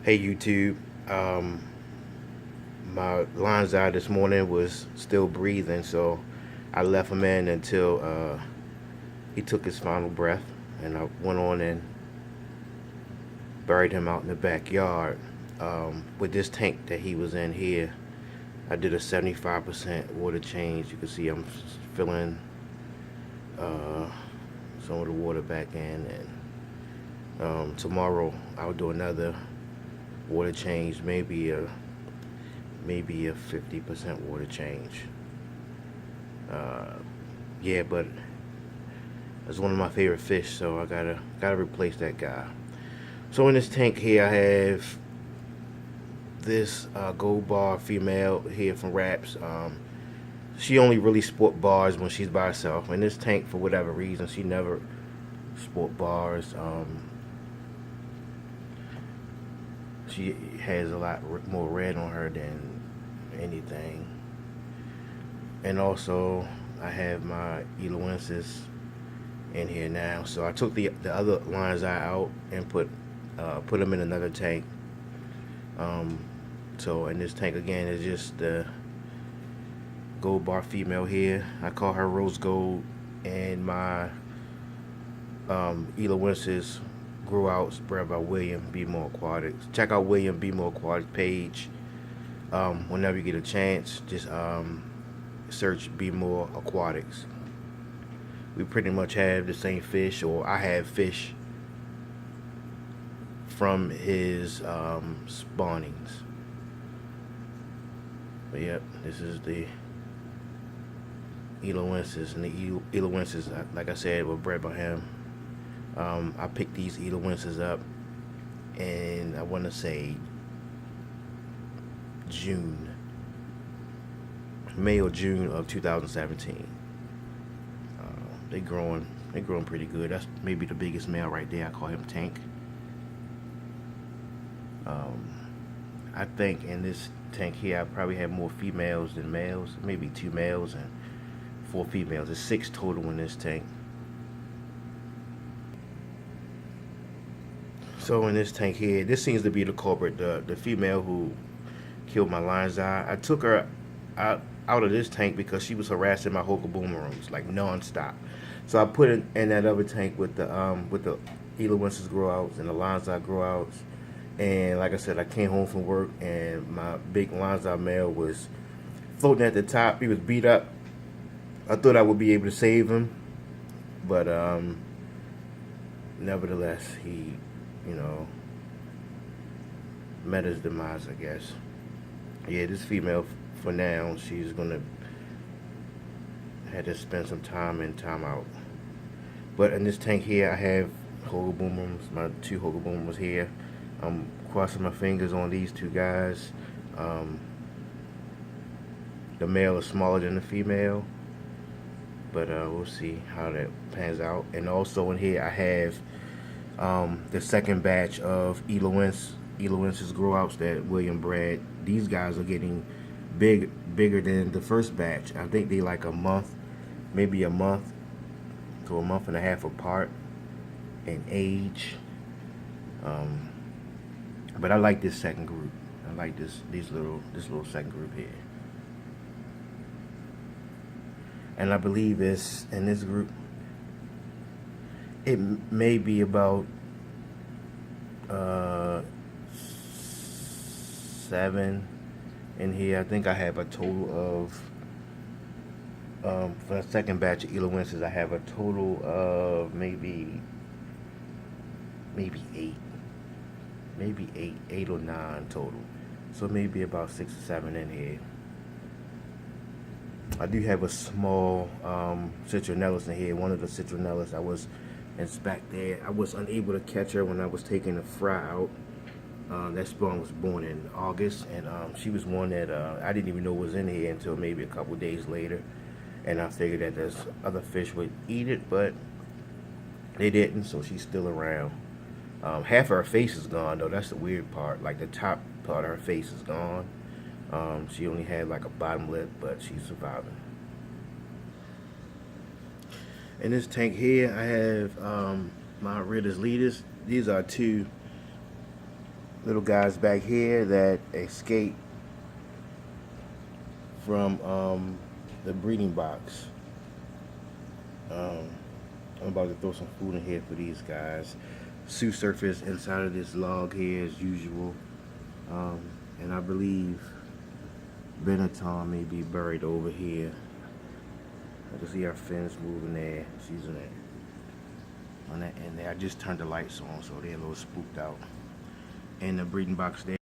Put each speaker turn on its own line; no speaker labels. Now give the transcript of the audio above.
Hey YouTube, um, my lion's eye this morning was still breathing, so I left him in until he took his final breath, and I went on and buried him out in the backyard. With this tank that he was in here, I did a 75% water change. You can see I'm filling uh, some of the water back in, and tomorrow I'll do another water change, maybe a 50% water change. Uh, yeah, but it's one of my favorite fish, so I gotta replace that guy. So in this tank here, I have this gold bar female here from Raps. She only really sport bars when she's by herself. In this tank, for whatever reason, she never sport bars. She has a lot more red on her than anything. And also, I have my Eloensis in here now. So I took the other lion's eye out and put them in another tank. Um, so in this tank again is just the gold bar female here. I call her rose gold, and my Eloensis grew out spread by William B. More Aquatics. Check out William B. More Aquatics page whenever you get a chance. Just search Be More Aquatics. We pretty much have the same fish, or I have fish from his spawnings. But yep, this is the Eloensis, and the Eloensis, like I said, were bred by him. I picked these Eloensis up, and I want to say June, May or June of 2017. They growing pretty good. That's maybe the biggest male right there. I call him Tank. Um, I think in this tank here, I probably have more females than males. Maybe 2 males and 4 females. There's 6 total in this tank. So in this tank here, this seems to be the culprit, the female who killed my lion's eye. I took her out of this tank because she was harassing my hoka boomerangs like non-stop. So I put it in that other tank with the Eloensis grow outs and the lion's eye grow outs. And like I said, I came home from work and my big lion's eye male was floating at the top. He was beat up. I thought I would be able to save him, but nevertheless, he, you know, met his demise, I guess. Yeah, this female, for now, she's gonna had to spend some time in timeout. But in this tank here, I have hoga boomerang, my 2 hoga boomerangs here. I'm crossing my fingers on these 2 guys. Um, the male is smaller than the female, but we'll see how that pans out. And also in here, I have the second batch of Eloensis grow outs that William bred. These guys are getting bigger than the first batch. I think they like a month, maybe a month to a month and a half apart in age. But I like this second group. I like this little second group here. And I believe it's in this group. It may be about 7 in here. I think I have a total of for the second batch of Eloensis, I have a total of maybe 8, maybe 8 or 9 total. So maybe about 6 or 7 in here. I do have a small citronellus in here. One of the citronellus I was inspecting. I was unable to catch her when I was taking the fry out. That spawn was born in August, and she was one that I didn't even know was in here until maybe a couple days later. And I figured that there's other fish would eat it, but they didn't, so she's still around. Half of her face is gone, though. That's the weird part. Like the top part of her face is gone. She only had like a bottom lip, but she's surviving. In this tank here, I have my Ritter's leaders. These are 2 little guys back here that escaped from the breeding box. I'm about to throw some food in here for these guys. Sea surface inside of this log here as usual. And I believe Benetton may be buried over here. I can see our fins moving there. She's in it. On that end there. I just turned the lights on, so they're a little spooked out. In the breeding box there.